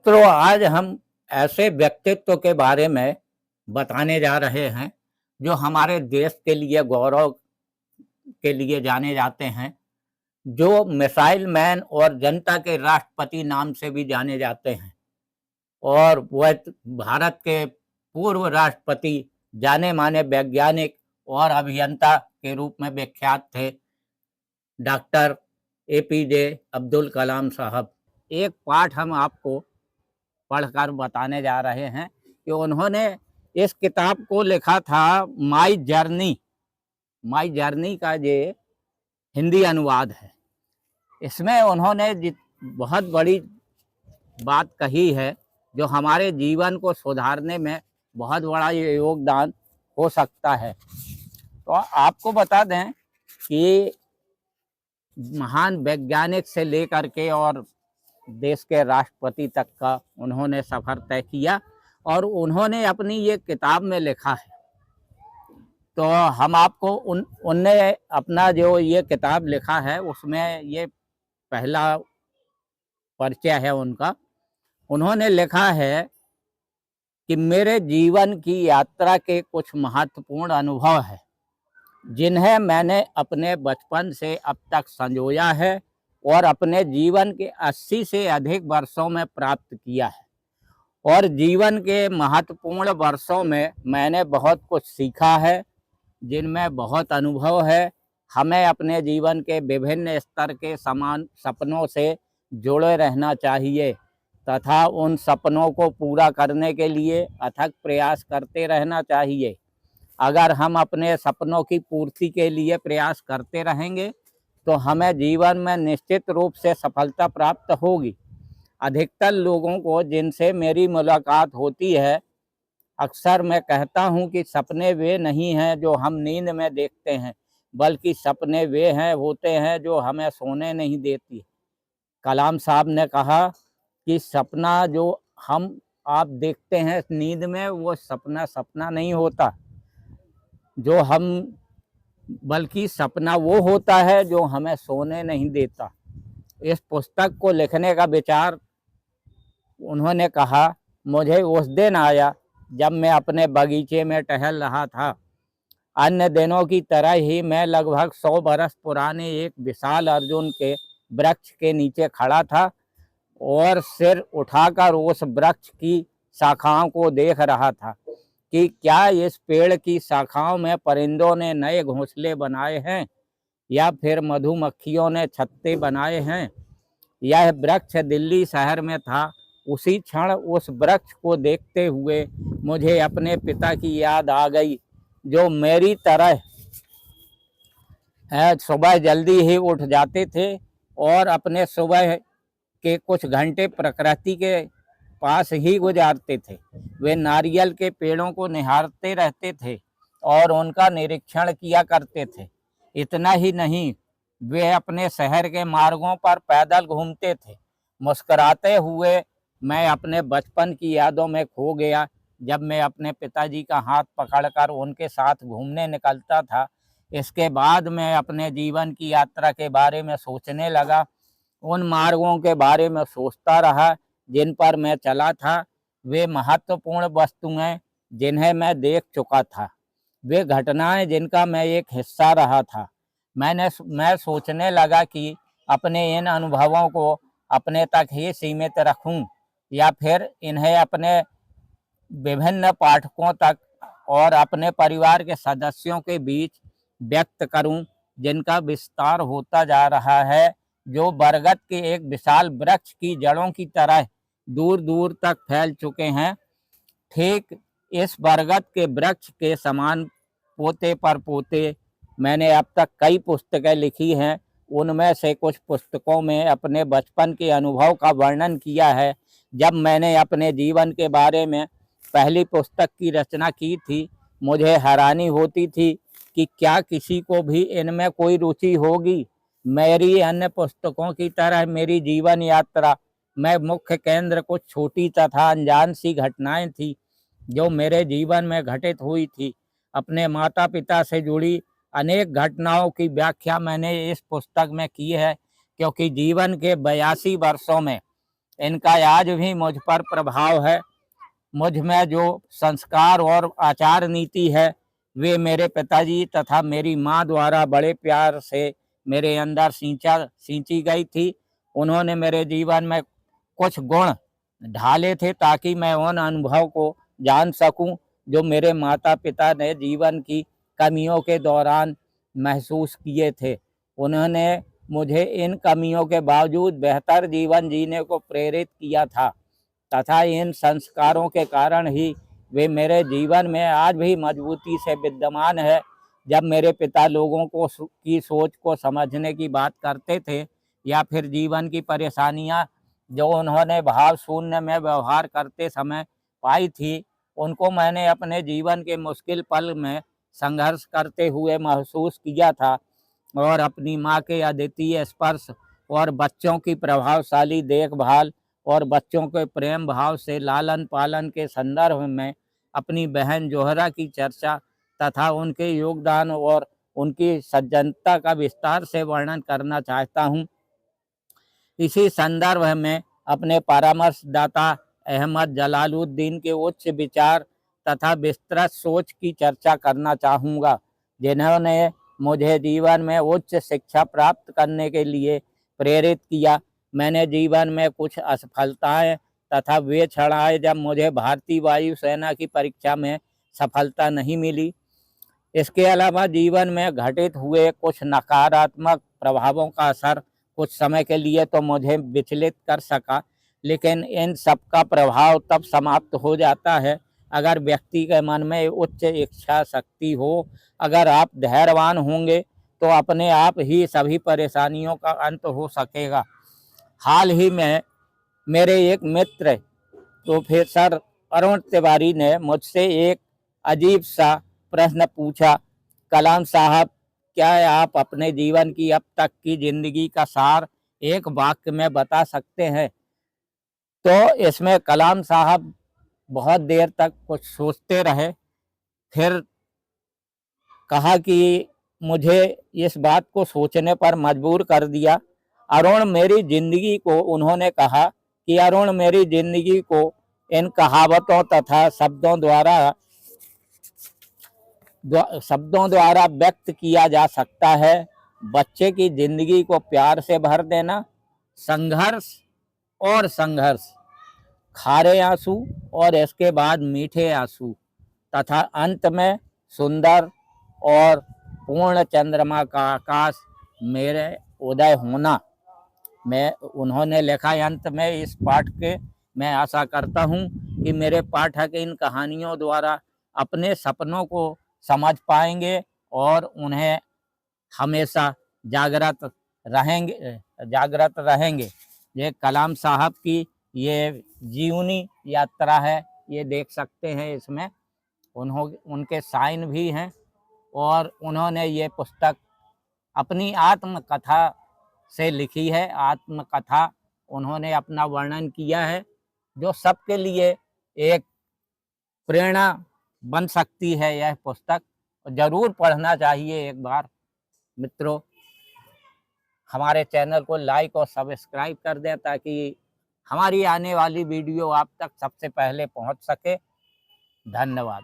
मित्रों, आज हम ऐसे व्यक्तित्व के बारे में बताने जा रहे हैं जो हमारे देश के लिए गौरव के लिए जाने जाते हैं, जो मिसाइल मैन और जनता के राष्ट्रपति नाम से भी जाने जाते हैं। और वह भारत के पूर्व राष्ट्रपति, जाने माने वैज्ञानिक और अभियंता के रूप में विख्यात थे, डॉक्टर एपीजे अब्दुल कलाम साहब। एक पाठ हम आपको पढ़कर बताने जा रहे हैं कि उन्होंने इस किताब को लिखा था माई जर्नी का ये हिंदी अनुवाद है। इसमें उन्होंने बहुत बड़ी बात कही है जो हमारे जीवन को सुधारने में बहुत बड़ा योगदान हो सकता है। तो आपको बता दें कि महान वैज्ञानिक से लेकर के और देश के राष्ट्रपति तक का उन्होंने सफ़र तय किया और उन्होंने अपनी ये किताब में लिखा है। तो हम आपको उनने अपना जो ये किताब लिखा है उसमें ये पहला परिचय है उनका। उन्होंने लिखा है कि मेरे जीवन की यात्रा के कुछ महत्वपूर्ण अनुभव हैं जिन्हें मैंने अपने बचपन से अब तक संजोया है और अपने जीवन के 80 से अधिक वर्षों में प्राप्त किया है। और जीवन के महत्वपूर्ण वर्षों में मैंने बहुत कुछ सीखा है, जिनमें बहुत अनुभव है। हमें अपने जीवन के विभिन्न स्तर के समान सपनों से जुड़े रहना चाहिए तथा उन सपनों को पूरा करने के लिए अथक प्रयास करते रहना चाहिए। अगर हम अपने सपनों की पूर्ति के लिए प्रयास करते रहेंगे तो हमें जीवन में निश्चित रूप से सफलता प्राप्त होगी। अधिकतर लोगों को जिनसे मेरी मुलाकात होती है, अक्सर मैं कहता हूं कि सपने वे नहीं हैं जो हम नींद में देखते हैं, बल्कि सपने वे हैं होते हैं जो हमें सोने नहीं देती। कलाम साहब ने कहा कि सपना जो आप देखते हैं नींद में, वो सपना नहीं होता जो हम, बल्कि सपना वो होता है जो हमें सोने नहीं देता। इस पुस्तक को लिखने का विचार, उन्होंने कहा, मुझे उस दिन आया जब मैं अपने बगीचे में टहल रहा था। अन्य दिनों की तरह ही मैं लगभग 100 बरस पुराने एक विशाल अर्जुन के वृक्ष के नीचे खड़ा था और सिर उठाकर उस वृक्ष की शाखाओं को देख रहा था कि क्या इस पेड़ की शाखाओं में परिंदों ने नए घोंसले बनाए हैं या फिर मधुमक्खियों ने छत्ते बनाए हैं। यह वृक्ष दिल्ली शहर में था। उसी क्षण उस वृक्ष को देखते हुए मुझे अपने पिता की याद आ गई, जो मेरी तरह सुबह जल्दी ही उठ जाते थे और अपने सुबह के कुछ घंटे प्रकृति के पास ही गुजारते थे। वे नारियल के पेड़ों को निहारते रहते थे और उनका निरीक्षण किया करते थे। इतना ही नहीं, वे अपने शहर के मार्गों पर पैदल घूमते थे। मुस्कुराते हुए मैं अपने बचपन की यादों में खो गया जब मैं अपने पिताजी का हाथ पकड़कर उनके साथ घूमने निकलता था। इसके बाद मैं अपने जीवन की यात्रा के बारे में सोचने लगा। उन मार्गों के बारे में सोचता रहा जिन पर मैं चला था। वे महत्वपूर्ण वस्तुएं जिन्हें मैं देख चुका था, वे घटनाएं जिनका मैं एक हिस्सा रहा था। मैं सोचने लगा कि अपने इन अनुभवों को अपने तक ही सीमित रखूं या फिर इन्हें अपने विभिन्न पाठकों तक और अपने परिवार के सदस्यों के बीच व्यक्त करूं, जिनका विस्तार होता जा रहा है, जो बरगद के एक विशाल वृक्ष की जड़ों की तरह दूर दूर तक फैल चुके हैं। ठीक इस बरगद के वृक्ष के समान पोते पर पोते मैंने अब तक कई पुस्तकें लिखी हैं। उनमें से कुछ पुस्तकों में अपने बचपन के अनुभव का वर्णन किया है। जब मैंने अपने जीवन के बारे में पहली पुस्तक की रचना की थी, मुझे हैरानी होती थी कि क्या किसी को भी इनमें कोई रुचि होगी। मेरी अन्य पुस्तकों की तरह मेरी जीवन यात्रा में मुख्य केंद्र कुछ छोटी तथा अनजान सी घटनाएं थी जो मेरे जीवन में घटित हुई थी। अपने माता पिता से जुड़ी अनेक घटनाओं की व्याख्या मैंने इस पुस्तक में की है, क्योंकि जीवन के 82 वर्षों में इनका आज भी मुझ पर प्रभाव है। मुझ में जो संस्कार और आचार नीति है वे मेरे पिताजी तथा मेरी माँ द्वारा बड़े प्यार से मेरे अंदर सींची गई थी। उन्होंने मेरे जीवन में कुछ गुण ढाले थे ताकि मैं उन अनुभव को जान सकूं जो मेरे माता पिता ने जीवन की कमियों के दौरान महसूस किए थे। उन्होंने मुझे इन कमियों के बावजूद बेहतर जीवन जीने को प्रेरित किया था तथा इन संस्कारों के कारण ही वे मेरे जीवन में आज भी मजबूती से विद्यमान है। जब मेरे पिता लोगों को की सोच को समझने की बात करते थे या फिर जीवन की परेशानियां जो उन्होंने भाव शून्य में व्यवहार करते समय पाई थी, उनको मैंने अपने जीवन के मुश्किल पल में संघर्ष करते हुए महसूस किया था और अपनी माँ के अद्वितीय स्पर्श और बच्चों की प्रभावशाली देखभाल और बच्चों के प्रेम भाव से लालन पालन के संदर्भ में अपनी बहन जोहरा की चर्चा तथा उनके योगदान और उनकी सज्जनता का विस्तार से वर्णन करना चाहता हूँ। इसी संदर्भ में अपने परामर्शदाता अहमद जलालुद्दीन के उच्च विचार तथा विस्तृत सोच की चर्चा करना चाहूँगा, जिन्होंने मुझे जीवन में उच्च शिक्षा प्राप्त करने के लिए प्रेरित किया। मैंने जीवन में कुछ असफलताएं तथा वे क्षण आए जब मुझे भारतीय वायुसेना की परीक्षा में सफलता नहीं मिली। इसके अलावा जीवन में घटित हुए कुछ नकारात्मक प्रभावों का असर कुछ समय के लिए तो मुझे विचलित कर सका, लेकिन इन सब का प्रभाव तब समाप्त हो जाता है अगर व्यक्ति के मन में उच्च इच्छा शक्ति हो। अगर आप धैर्यवान होंगे तो अपने आप ही सभी परेशानियों का अंत हो सकेगा। हाल ही में मेरे एक मित्र प्रोफेसर अरुण तिवारी ने मुझसे एक अजीब सा प्रश्न पूछा, कलाम साहब, क्या आप अपने जीवन की अब तक की जिंदगी का सार एक वाक्य में बता सकते हैं? तो इसमें कलाम साहब बहुत देर तक कुछ सोचते रहे, फिर कहा कि मुझे इस बात को सोचने पर मजबूर कर दिया। अरुण मेरी जिंदगी को उन्होंने कहा कि अरुण मेरी जिंदगी को इन कहावतों तथा शब्दों द्वारा व्यक्त किया जा सकता है। बच्चे की जिंदगी को प्यार से भर देना, संघर्ष और संघर्ष, खारे आंसू और इसके बाद मीठे आंसू तथा अंत में सुंदर और पूर्ण चंद्रमा का आकाश मेरे उदय होना। मैं उन्होंने लिखा अंत में इस पाठ के, मैं आशा करता हूँ कि मेरे पाठक इन कहानियों द्वारा अपने सपनों को समझ पाएंगे और उन्हें हमेशा जागृत रहेंगे। ये कलाम साहब की ये जीवनी यात्रा है, ये देख सकते हैं। इसमें उनके साइन भी हैं और उन्होंने ये पुस्तक अपनी आत्मकथा से लिखी है। आत्मकथा उन्होंने अपना वर्णन किया है जो सबके लिए एक प्रेरणा बन सकती है। यह पुस्तक जरूर पढ़ना चाहिए एक बार। मित्रों, हमारे चैनल को लाइक और सब्सक्राइब कर दें ताकि हमारी आने वाली वीडियो आप तक सबसे पहले पहुंच सके। धन्यवाद।